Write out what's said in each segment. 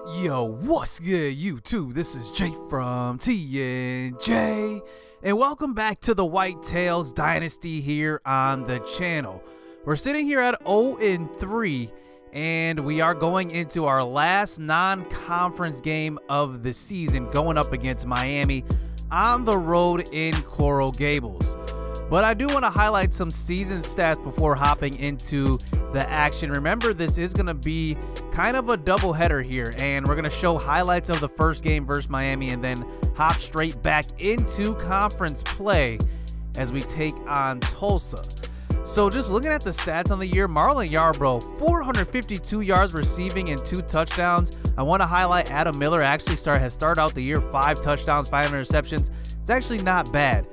Yo, what's good, YouTube? This is Jay from TNJ, and welcome back to the Whitetails Dynasty here on the channel. We're sitting here at 0-3, and we are going into our last non-conference game of the season, going up against Miami on the road in Coral Gables. But I do want to highlight some season stats before hopping into the action. Remember, this is going to be kind of a doubleheader here, and we're going to show highlights of the first game versus Miami and then hop straight back into conference play as we take on Tulsa. So just looking at the stats on the year, Marlon Yarbrough, 452 yards receiving and 2 touchdowns. I want to highlight Adam Miller actually has started out the year 5 touchdowns, 5 interceptions. It's actually not bad.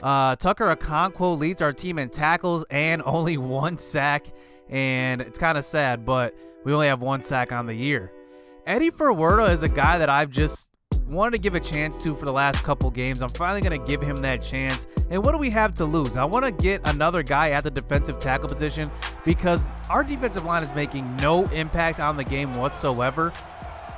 Tucker Okonkwo leads our team in tackles and only 1 sack, and it's kind of sad, but we only have 1 sack on the year. Eddie Ferwerda is a guy that I've just wanted to give a chance to for the last couple games. I'm finally going to give him that chance. And what do we have to lose? I want to get another guy at the defensive tackle position because our defensive line is making no impact on the game whatsoever.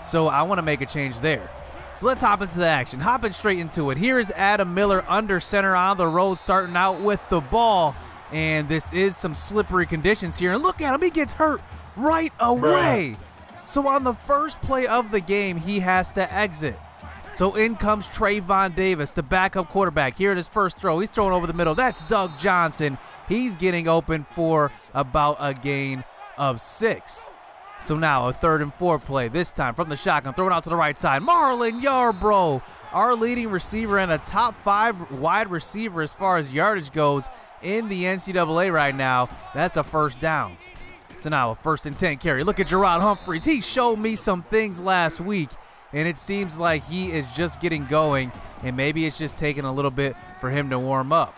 So I want to make a change there. So let's hop into the action. Hopping straight into it. Here is Adam Miller under center on the road, starting out with the ball. And this is some slippery conditions here. And look at him. He gets hurt right away. So on the first play of the game, he has to exit. So in comes Trayvon Davis, the backup quarterback. Here at his first throw, he's throwing over the middle. That's Doug Johnson. He's getting open for about a gain of 6. So now a 3rd and 4 play, this time from the shotgun, throwing out to the right side. Marlon Yarbrough, our leading receiver and a top 5 wide receiver as far as yardage goes in the NCAA right now. That's a first down. So now a 1st and 10 carry. Look at Gerard Humphreys. He showed me some things last week, and it seems like he is just getting going, and maybe it's just taking a little bit for him to warm up.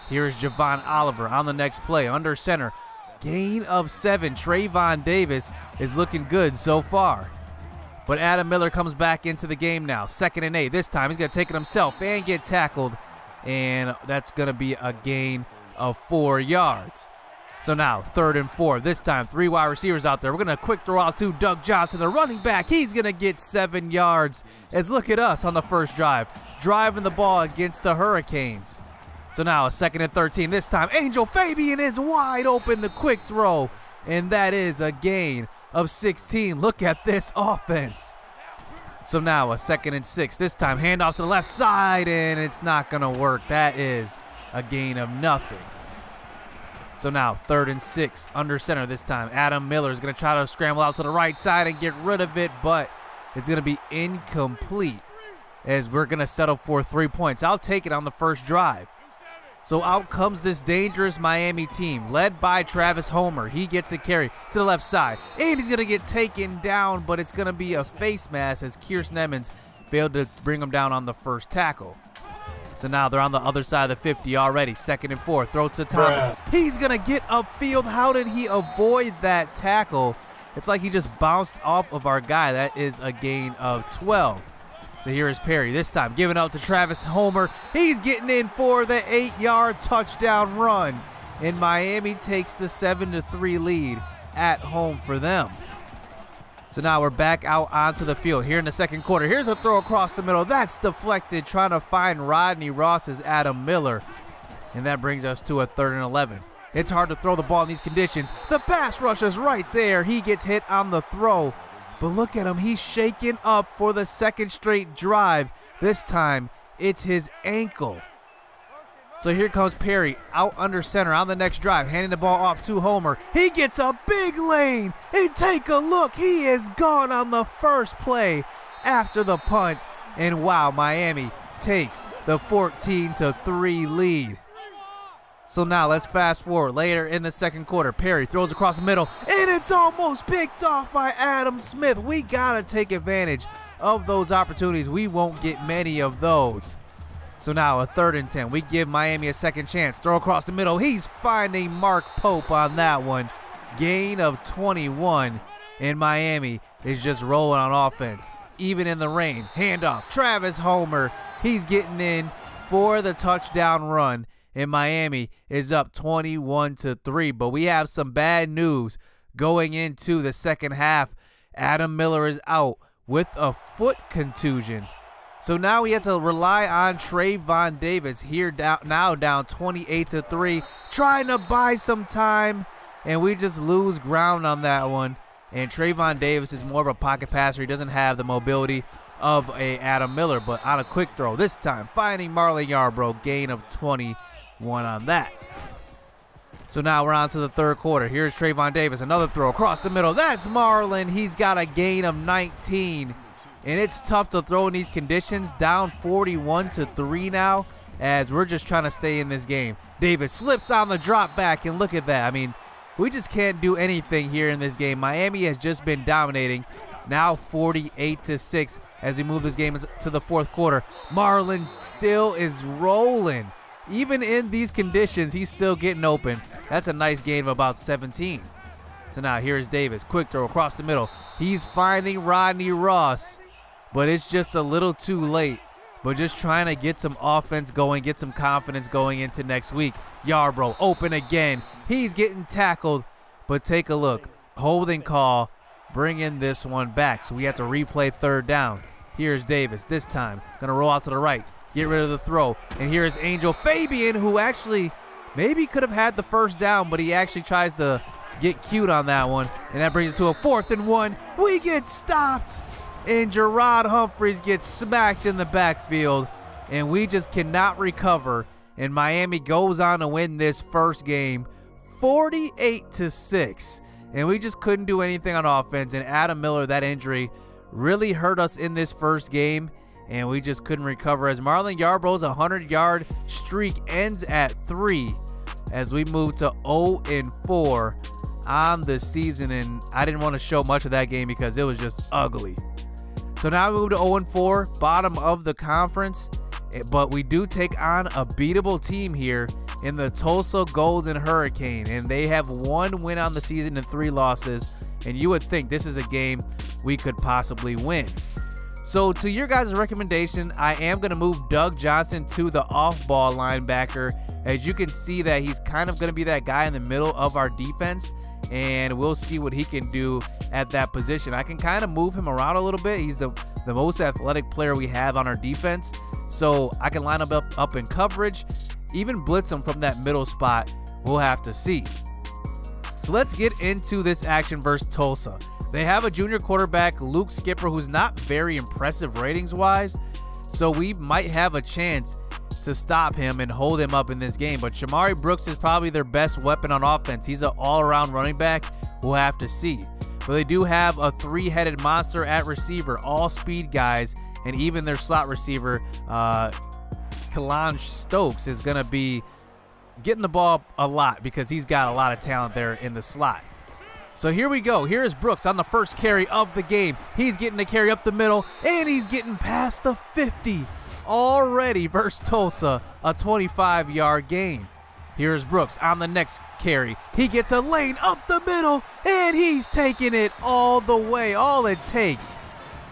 Here is Javon Oliver on the next play, under center. Gain of 7. Trayvon Davis is looking good so far. But Adam Miller comes back into the game now. 2nd and 8. This time he's going to take it himself and get tackled. And that's going to be a gain of 4 yards. So now 3rd and 4. This time 3 wide receivers out there. We're going to quick throw out to Doug Johnson, the running back. He's going to get 7 yards. As look at us on the first drive, driving the ball against the Hurricanes. So now a 2nd and 13. This time Angel Fabian is wide open, the quick throw, and that is a gain of 16. Look at this offense. So now a 2nd and 6. This time handoff to the left side, and it's not going to work. That is a gain of nothing. So now 3rd and 6, under center this time. Adam Miller is going to try to scramble out to the right side and get rid of it, but it's going to be incomplete as we're going to settle for 3 points. I'll take it on the first drive. So out comes this dangerous Miami team, led by Travis Homer. He gets the carry to the left side, and he's going to get taken down, but it's going to be a face mask as Kiersten Emmons failed to bring him down on the first tackle. So now they're on the other side of the 50 already. 2nd and 4, throw to Thomas. He's going to get upfield. How did he avoid that tackle? It's like he just bounced off of our guy. That is a gain of 12. So here is Perry, this time giving out to Travis Homer. He's getting in for the 8-yard touchdown run. And Miami takes the 7-3 lead at home for them. So now we're back out onto the field here in the second quarter. Here's a throw across the middle. That's deflected, trying to find Rodney Ross's Adam Miller. And that brings us to a 3rd and 11. It's hard to throw the ball in these conditions. The pass rush is right there. He gets hit on the throw. But look at him, he's shaken up for the 2nd straight drive. This time, it's his ankle. So here comes Perry, out under center on the next drive, handing the ball off to Homer. He gets a big lane, and take a look. He is gone on the first play after the punt. And wow, Miami takes the 14-3 lead. So now let's fast forward later in the second quarter. Perry throws across the middle, and it's almost picked off by Adam Smith. We got to take advantage of those opportunities. We won't get many of those. So now a 3rd and 10. We give Miami a second chance. Throw across the middle. He's finding Mark Pope on that one. Gain of 21, and Miami is just rolling on offense. Even in the rain. Handoff. Travis Homer. He's getting in for the touchdown run. And Miami is up 21-3. But we have some bad news going into the second half. Adam Miller is out with a foot contusion. So now he has to rely on Trayvon Davis here now down 28-3, trying to buy some time, and we just lose ground on that one. And Trayvon Davis is more of a pocket passer. He doesn't have the mobility of a Adam Miller, but on a quick throw this time, finding Marlon Yarbrough, gain of 21 on that. So now we're on to the third quarter. Here's Trayvon Davis, another throw across the middle. That's Marlon. He's got a gain of 19. And it's tough to throw in these conditions. Down 41-3 now, as we're just trying to stay in this game. Davis slips on the drop back, and look at that. I mean, we just can't do anything here in this game. Miami has just been dominating. Now 48-6 as we move this game into the fourth quarter. Marlon still is rolling. Even in these conditions, he's still getting open. That's a nice gain of about 17. So now here's Davis. Quick throw across the middle. He's finding Rodney Ross, but it's just a little too late. But just trying to get some offense going, get some confidence going into next week. Yarbrough open again. He's getting tackled, but take a look. Holding call, bringing this one back. So we have to replay third down. Here's Davis this time. Going to roll out to the right, get rid of the throw. And here's Angel Fabian, who actually maybe could have had the first down, but he actually tries to get cute on that one. And that brings it to a 4th and 1. We get stopped. And Gerard Humphreys gets smacked in the backfield, and we just cannot recover. And Miami goes on to win this first game 48-6. And we just couldn't do anything on offense. And Adam Miller, that injury really hurt us in this first game, and we just couldn't recover as Marlon Yarbrough's 100-yard streak ends at 3 as we move to 0-4 on the season. And I didn't want to show much of that game because it was just ugly. So now we move to 0-4, bottom of the conference, but we do take on a beatable team here in the Tulsa Golden Hurricane, and they have 1 win on the season and 3 losses, and you would think this is a game we could possibly win. So to your guys' recommendation, I am going to move Doug Johnson to the off-ball linebacker. As you can see that he's kind of going to be that guy in the middle of our defense, and we'll see what he can do at that position. I can kind of move him around a little bit. He's the most athletic player we have on our defense, so I can line him up in coverage, even blitz him from that middle spot. We'll have to see. So let's get into this action versus Tulsa. They have a junior quarterback, Luke Skipper, who's not very impressive ratings-wise, so we might have a chance to stop him and hold him up in this game. But Shamari Brooks is probably their best weapon on offense. He's an all-around running back. We'll have to see. But they do have a 3-headed monster at receiver, all speed guys, and even their slot receiver, Kalange Stokes, is going to be getting the ball a lot because he's got a lot of talent there in the slot. So here we go. Here is Brooks on the first carry of the game. He's getting the carry up the middle, and he's getting past the 50. Already versus Tulsa, a 25-yard gain. Here's Brooks on the next carry. He gets a lane up the middle, and he's taking it all the way. All it takes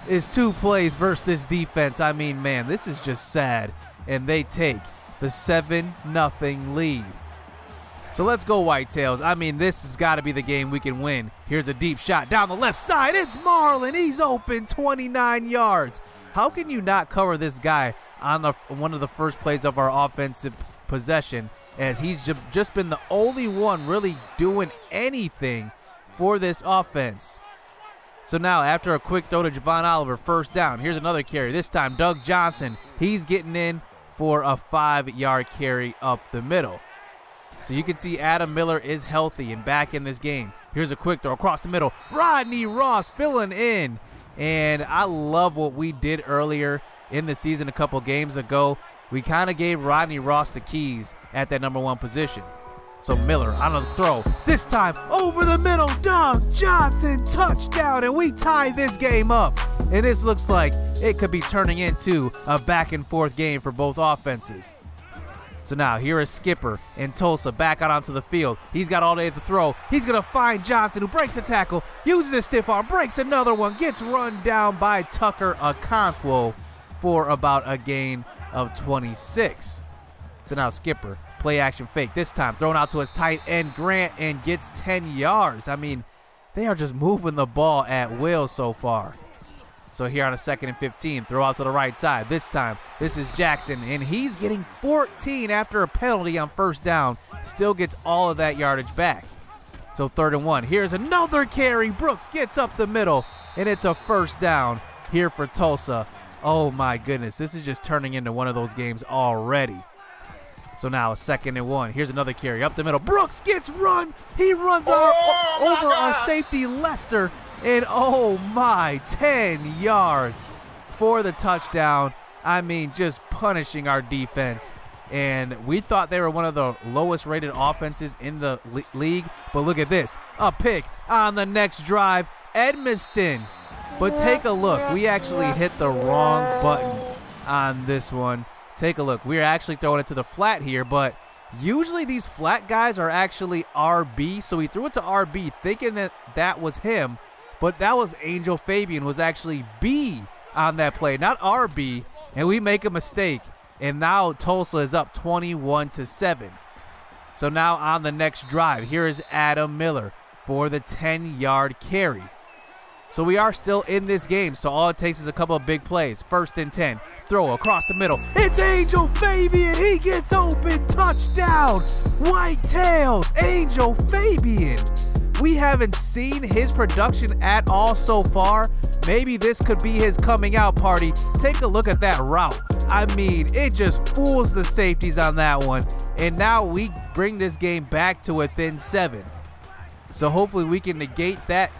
is 2 plays versus this defense. I mean, man, this is just sad. And they take the 7-0 lead. So let's go Whitetails. I mean, this has got to be the game we can win. Here's a deep shot down the left side. It's Marlon. He's open 29 yards. How can you not cover this guy on one of the first plays of our offensive possession, as he's just been the only one really doing anything for this offense? So now after a quick throw to Javon Oliver, first down. Here's another carry. This time Doug Johnson. He's getting in for a 5-yard carry up the middle. So you can see Adam Miller is healthy and back in this game. Here's a quick throw across the middle. Rodney Ross filling in. And I love what we did earlier in the season a couple games ago. We kind of gave Rodney Ross the keys at that #1 position. So Miller on a throw. This time over the middle. Doug Johnson, touchdown. And we tie this game up. And this looks like it could be turning into a back-and-forth game for both offenses. So now here is Skipper and Tulsa back out onto the field. He's got all day to throw. He's going to find Johnson, who breaks a tackle, uses his stiff arm, breaks another one, gets run down by Tucker Okonkwo for about a gain of 26. So now Skipper, play action fake. This time thrown out to his tight end Grant and gets 10 yards. I mean, they are just moving the ball at will so far. So here on a 2nd and 15, throw out to the right side. This time, this is Jackson, and he's getting 14 after a penalty on 1st down. Still gets all of that yardage back. So 3rd and 1. Here's another carry. Brooks gets up the middle, and it's a 1st down here for Tulsa. Oh my goodness, this is just turning into one of those games already. So now a 2nd and 1. Here's another carry up the middle. Brooks gets run. He runs over our safety Lester. And oh my, 10 yards for the touchdown. I mean, just punishing our defense. And we thought they were one of the lowest rated offenses in the league. But look at this, a pick on the next drive, Edmiston. But take a look, we actually hit the wrong button on this one. Take a look, we're actually throwing it to the flat here, but usually these flat guys are actually RB. So we threw it to RB thinking that that was him. But that was Angel Fabian, was actually B on that play, not RB, and we make a mistake. And now Tulsa is up 21-7. So now on the next drive, here is Adam Miller for the 10-yard carry. So we are still in this game, so all it takes is a couple of big plays. 1st and 10, throw across the middle. It's Angel Fabian, he gets open, touchdown. Whitetails, Angel Fabian. We haven't seen his production at all so far. Maybe this could be his coming out party. Take a look at that route. I mean, it just fools the safeties on that one. And now we bring this game back to within 7. So hopefully we can negate that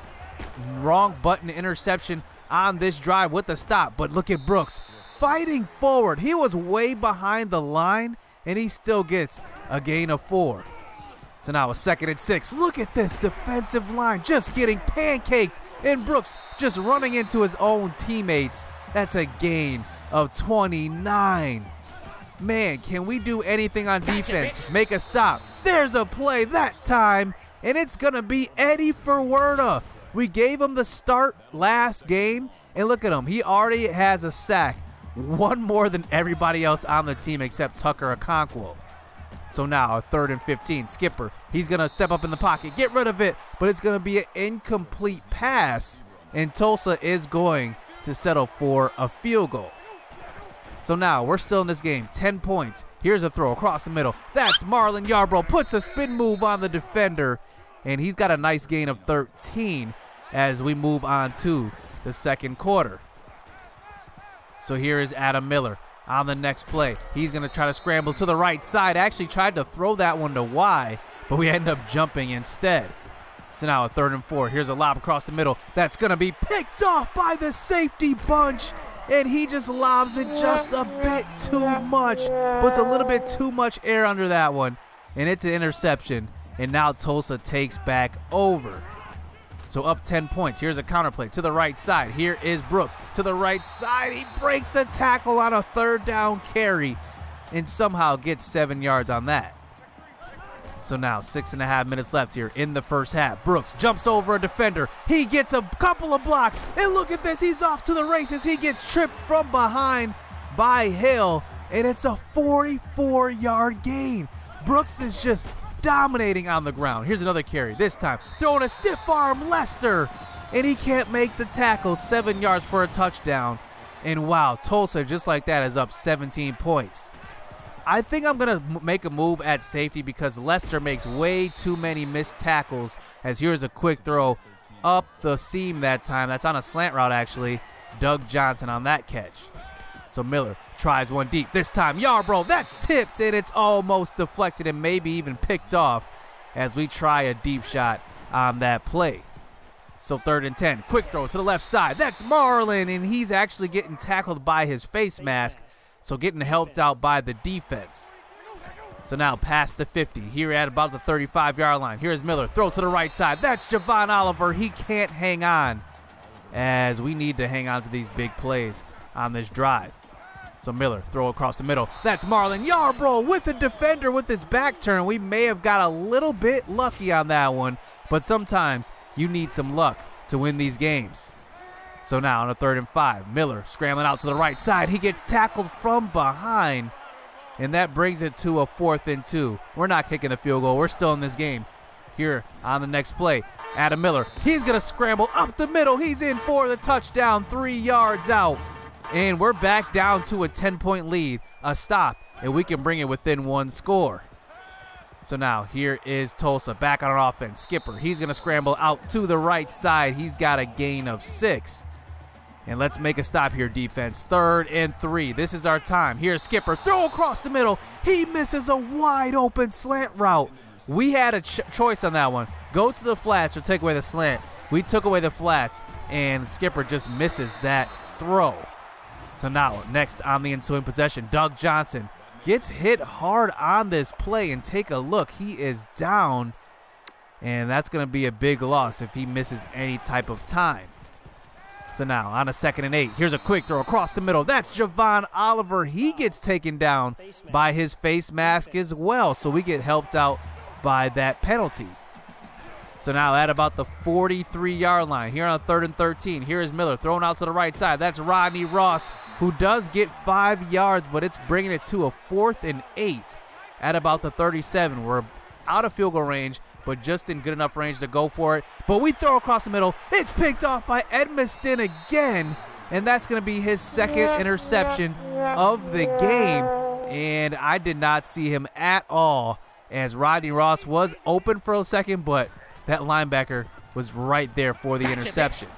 wrong button interception on this drive with the stop. But look at Brooks fighting forward. He was way behind the line, and he still gets a gain of 4. So now a 2nd and 6. Look at this defensive line just getting pancaked, and Brooks just running into his own teammates. That's a gain of 29. Man, can we do anything on defense? Make a stop. There's a play that time, and it's going to be Eddie Ferwerda. We gave him the start last game, and look at him. He already has a sack, one more than everybody else on the team except Tucker Okonkwo. So now a 3rd and 15. Skipper, he's going to step up in the pocket, get rid of it, but it's going to be an incomplete pass, and Tulsa is going to settle for a field goal. So now we're still in this game, 10 points. Here's a throw across the middle. That's Marlon Yarbrough, puts a spin move on the defender, and he's got a nice gain of 13 as we move on to the 2nd quarter. So here is Adam Miller. On the next play, he's going to try to scramble to the right side. Actually tried to throw that one to Y, but we end up jumping instead. So now a 3rd and 4. Here's a lob across the middle. That's going to be picked off by the safety bunch, and he just lobs it just a bit too much. Puts a little bit too much air under that one, and it's an interception. And now Tulsa takes back over. So up 10 points. Here's a counterplay to the right side. Here is Brooks to the right side. He breaks a tackle on a 3rd down carry and somehow gets 7 yards on that. So now 6.5 minutes left here in the first half. Brooks jumps over a defender. He gets a couple of blocks. And look at this. He's off to the races. He gets tripped from behind by Hill. And it's a 44-yard gain. Brooks is just dominating on the ground. Here's another carry. This time throwing a stiff arm Lester, and he can't make the tackle. 7 yards for a touchdown. And wow, Tulsa just like that is up 17 points. I think I'm gonna make a move at safety because Lester makes way too many missed tackles. As here's a quick throw up the seam that time. That's on a slant route actually. Doug Johnson on that catch. So Miller tries one deep. This time Yarbrough, that's tipped, and it's almost deflected and maybe even picked off as we try a deep shot on that play. So 3rd and 10, quick throw to the left side. That's Marlon, and he's actually getting tackled by his face mask, so getting helped out by the defense. So now past the 50, here at about the 35-yard line. Here's Miller, throw to the right side. That's Javon Oliver. He can't hang on, as we need to hang on to these big plays on this drive. So Miller, throw across the middle. That's Marlon Yarbrough with the defender with his back turn. We may have got a little bit lucky on that one, but sometimes you need some luck to win these games. So now on a 3rd and 5, Miller scrambling out to the right side. He gets tackled from behind, and that brings it to a 4th and 2. We're not kicking the field goal. We're still in this game. Here on the next play, Adam Miller, he's going to scramble up the middle. He's in for the touchdown, 3 yards out. And we're back down to a 10-point lead, a stop, and we can bring it within 1 score. So now here is Tulsa back on our offense. Skipper, he's going to scramble out to the right side. He's got a gain of 6. And let's make a stop here, defense. 3rd and 3. This is our time. Here's Skipper. Throw across the middle. He misses a wide open slant route. We had a choice on that one. Go to the flats or take away the slant. We took away the flats, and Skipper just misses that throw. So now, next on the ensuing possession, Doug Johnson gets hit hard on this play, and take a look. He is down, and that's going to be a big loss if he misses any type of time. So now, on a 2nd and 8, here's a quick throw across the middle. That's Javon Oliver. He gets taken down by his face mask as well, so we get helped out by that penalty. So now at about the 43-yard line, here on 3rd and 13, here is Miller thrown out to the right side. That's Rodney Ross, who does get 5 yards, but it's bringing it to a 4th and 8 at about the 37. We're out of field goal range, but just in good enough range to go for it. But we throw across the middle. It's picked off by Edmiston again, and that's going to be his 2nd interception of the game. And I did not see him at all, as Rodney Ross was open for a second, but that linebacker was right there for the interception.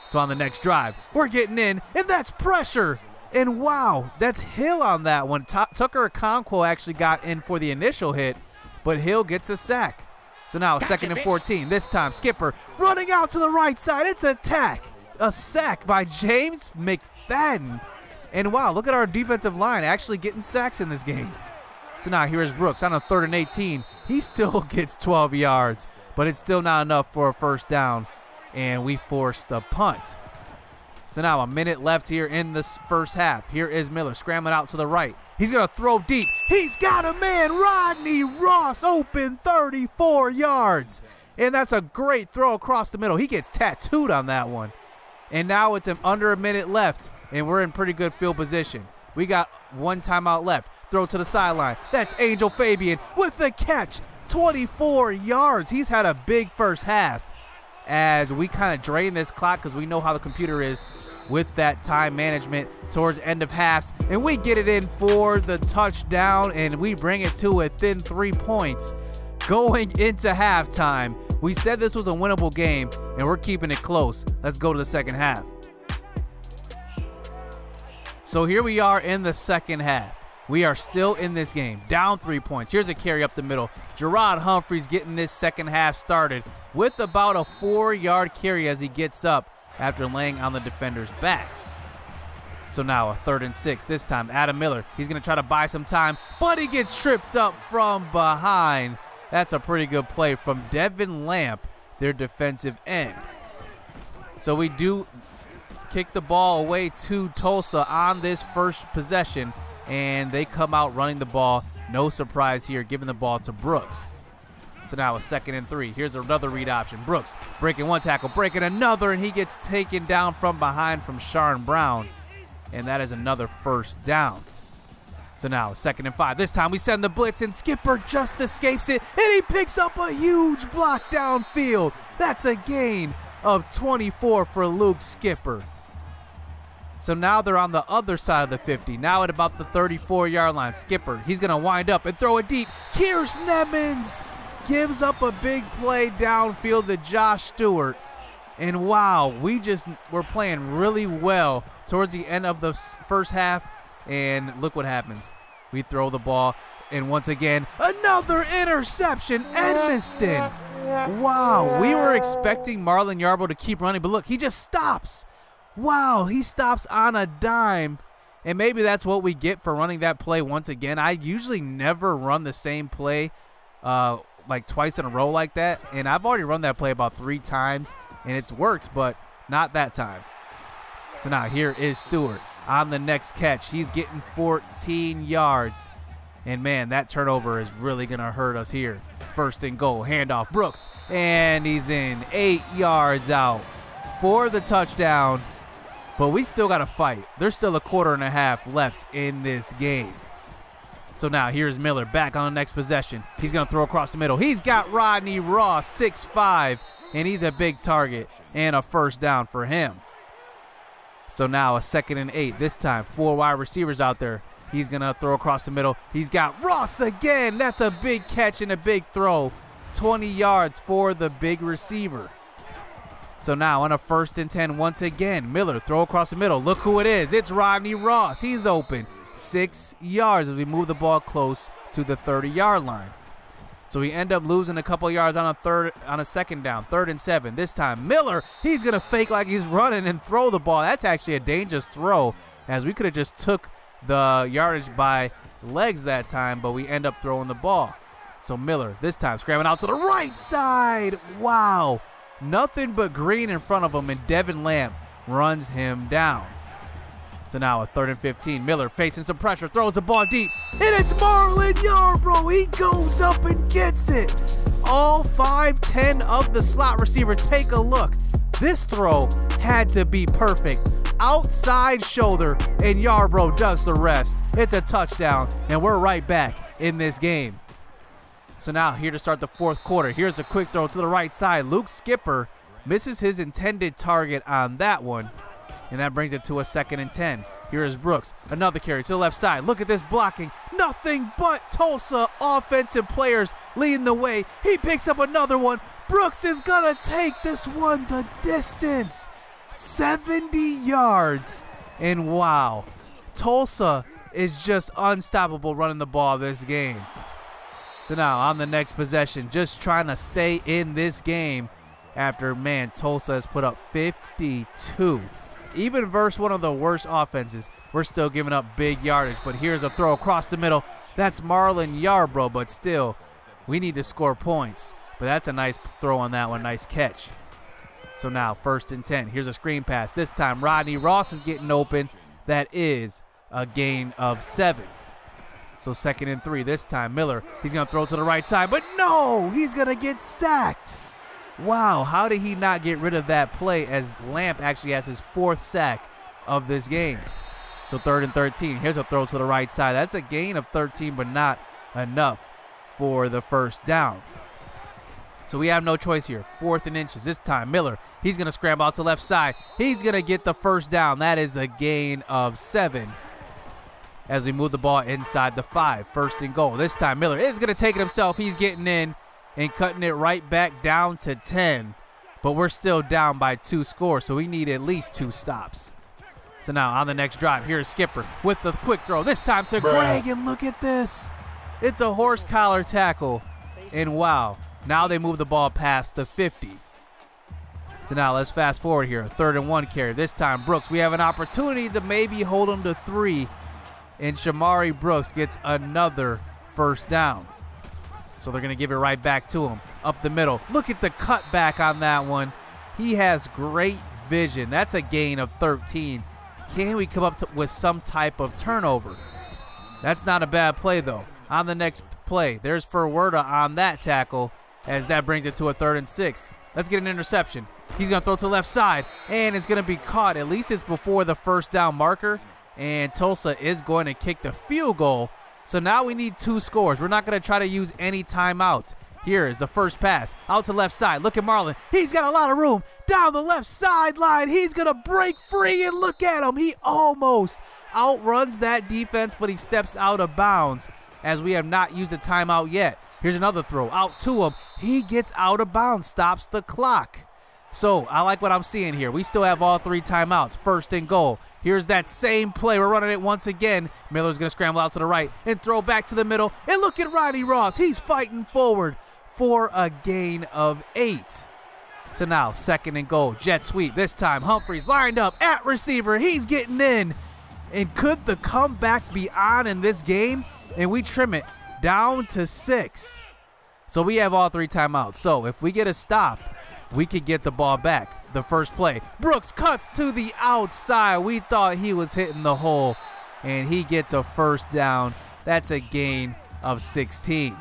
So on the next drive, we're getting in, and that's pressure. And wow, that's Hill on that one. Tucker Okonkwo actually got in for the initial hit, but Hill gets a sack. So now 2nd and 14. This time, Skipper running out to the right side. It's a sack by James McFadden. And wow, look at our defensive line actually getting sacks in this game. So now here's Brooks on a 3rd and 18. He still gets 12 yards, but it's still not enough for a 1st down, and we force the punt. So now a minute left here in this 1st half. Here is Miller scrambling out to the right. He's going to throw deep. He's got a man, Rodney Ross, open 34 yards. And that's a great throw across the middle. He gets tattooed on that one. And now it's under a minute left, and we're in pretty good field position. We got 1 timeout left. Throw to the sideline. That's Angel Fabian with the catch. 24 yards. He's had a big 1st half, as we kind of drain this clock because we know how the computer is with that time management towards end of halves, and we get it in for the touchdown, and we bring it to within 3 points going into halftime. We said this was a winnable game, and we're keeping it close. Let's go to the 2nd half. So here we are in the 2nd half. We are still in this game, down 3 points. Here's a carry up the middle. Gerard Humphreys getting this 2nd half started with about a 4-yard carry as he gets up after laying on the defenders' backs. So now a 3rd and 6. This time, Adam Miller, he's going to try to buy some time, but he gets tripped up from behind. That's a pretty good play from Devin Lamp, their defensive end. So we do kick the ball away to Tulsa on this 1st possession, and they come out running the ball. No surprise here, giving the ball to Brooks. So now a 2nd and 3. Here's another read option. Brooks breaking 1 tackle, breaking another, and he gets taken down from behind from Sharon Brown. And that is another 1st down. So now 2nd and 5. This time we send the blitz, and Skipper just escapes it, and he picks up a huge block downfield. That's a gain of 24 for Luke Skipper. So now they're on the other side of the 50. Now at about the 34-yard line. Skipper, he's going to wind up and throw it deep. Kears Nemmons gives up a big play downfield to Josh Stewart. And wow, we're playing really well towards the end of the 1st half. And look what happens. We throw the ball, and once again, another interception. Edmiston. Wow, we were expecting Marlon Yarbo to keep running, but look, he just stops. Wow, he stops on a dime, and maybe that's what we get for running that play once again. I usually never run the same play like twice in a row like that, and I've already run that play about 3 times, and it's worked, but not that time. So now here is Stewart on the next catch. He's getting 14 yards, and man, that turnover is really going to hurt us here. 1st and goal, handoff, Brooks, and he's in, 8 yards out for the touchdown. But we still got to fight. There's still a 1/4 left in this game. So now here's Miller back on the next possession. He's going to throw across the middle. He's got Rodney Ross, 6'5", and he's a big target and a first down for him. So now a 2nd and 8. This time 4 wide receivers out there. He's going to throw across the middle. He's got Ross again. That's a big catch and a big throw. 20 yards for the big receiver. So now on a 1st and 10 once again. Miller throw across the middle. Look who it is. It's Rodney Ross. He's open. 6 yards as we move the ball close to the 30-yard line. So we end up losing a couple yards on a 2nd down, 3rd and 7. This time Miller, he's going to fake like he's running and throw the ball. That's actually a dangerous throw, as we could have just took the yardage by legs that time, but we end up throwing the ball. So Miller this time scrambling out to the right side. Wow. Nothing but green in front of him, and Devin Lamp runs him down. So now a 3rd and 15. Miller facing some pressure, throws the ball deep, and it's Marlon Yarbrough. He goes up and gets it. All 5'10" of the slot receiver. Take a look. This throw had to be perfect. Outside shoulder, and Yarbrough does the rest. It's a touchdown, and we're right back in this game. So now here to start the 4th quarter. Here's a quick throw to the right side. Luke Skipper misses his intended target on that one, and that brings it to a 2nd and 10. Here is Brooks, another carry to the left side. Look at this blocking. Nothing but Tulsa offensive players leading the way. He picks up another one. Brooks is gonna take this one the distance. 70 yards, and wow, Tulsa is just unstoppable running the ball this game. So now on the next possession, just trying to stay in this game after, man, Tulsa has put up 52. Even versus one of the worst offenses, we're still giving up big yardage. But here's a throw across the middle. That's Marlon Yarbrough, but still, we need to score points. But that's a nice throw on that one, nice catch. So now 1st and 10. Here's a screen pass. This time Rodney Ross is getting open. That is a gain of 7. So 2nd and 3. This time Miller, he's going to throw to the right side, but no, he's going to get sacked. Wow, how did he not get rid of that play, as Lamp actually has his 4th sack of this game. So 3rd and 13. Here's a throw to the right side. That's a gain of 13, but not enough for the first down. So we have no choice here. 4th and inches. This time Miller, he's going to scramble out to left side. He's going to get the first down. That is a gain of 7 as we move the ball inside the 5. 1st and goal. This time Miller is going to take it himself. He's getting in and cutting it right back down to 10. But we're still down by 2 scores, so we need at least 2 stops. So now on the next drive, here's Skipper with the quick throw. This time to Greg, and look at this. It's a horse collar tackle, and wow. Now they move the ball past the 50. So now let's fast forward here. 3rd and 1 carry. This time Brooks, we have an opportunity to maybe hold him to 3. And Shamari Brooks gets another first down. So they're going to give it right back to him. Up the middle. Look at the cutback on that one. He has great vision. That's a gain of 13. Can we come up with some type of turnover? That's not a bad play, though. On the next play, there's Ferwerda on that tackle, as that brings it to a 3rd and 6. Let's get an interception. He's going to throw to the left side, and it's going to be caught. At least it's before the first down marker, and Tulsa is going to kick the field goal. So now we need 2 scores. We're not going to try to use any timeouts. Here is the first pass out to left side. Look at Marlon. He's got a lot of room down the left sideline. He's going to break free, and look at him. He almost outruns that defense, but he steps out of bounds, as we have not used a timeout yet. Here's another throw out to him. He gets out of bounds, stops the clock. So I like what I'm seeing here. We still have all 3 timeouts. 1st and goal. Here's that same play. We're running it once again. Miller's going to scramble out to the right and throw back to the middle. And look at Rodney Ross. He's fighting forward for a gain of 8. So now 2nd and goal. Jet sweep. This time Humphreys lined up at receiver. He's getting in. And could the comeback be on in this game? And we trim it down to 6. So we have all 3 timeouts. So if we get a stop, we could get the ball back. The first play, Brooks cuts to the outside. We thought he was hitting the hole, and he gets a first down. That's a gain of 16.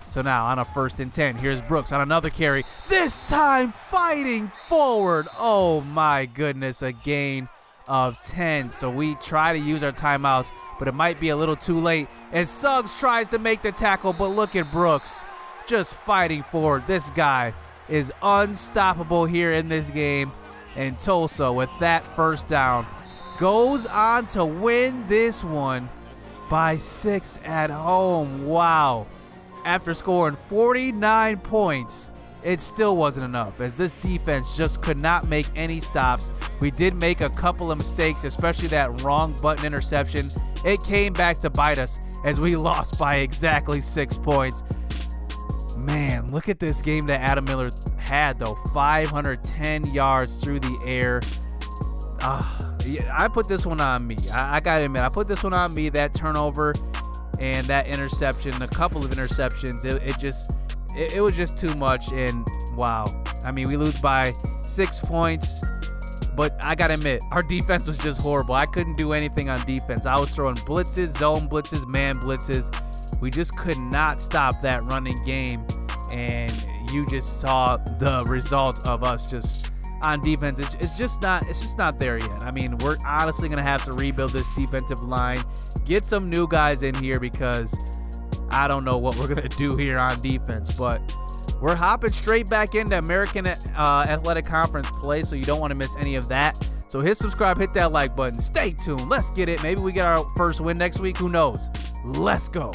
So now on a 1st and 10, here's Brooks on another carry. This time fighting forward. Oh my goodness, a gain of 10. So we try to use our timeouts, but it might be a little too late. And Suggs tries to make the tackle, but look at Brooks just fighting forward. This guy is unstoppable here in this game. And Tulsa, with that first down, goes on to win this one by 6 at home. Wow. After scoring 49 points, it still wasn't enough, as this defense just could not make any stops. We did make a couple of mistakes, especially that wrong button interception. It came back to bite us as we lost by exactly 6 points. Man, look at this game that Adam Miller had, though. 510 yards through the air. Yeah, I put this one on me. I gotta admit, I put this one on me. That turnover and that interception, a couple of interceptions, it was just too much. And wow, I mean, we lose by 6 points, but I gotta admit, our defense was just horrible. I couldn't do anything on defense. I was throwing blitzes, zone blitzes, man blitzes. We just could not stop that running game, and you just saw the results of us just on defense. It's just not there yet. I mean, we're honestly gonna have to rebuild this defensive line, get some new guys in here, because I don't know what we're gonna do here on defense. But we're hopping straight back into American Athletic Conference play, so you don't want to miss any of that. So hit subscribe, hit that like button, stay tuned, let's get it. Maybe we get our first win next week, who knows. Let's go.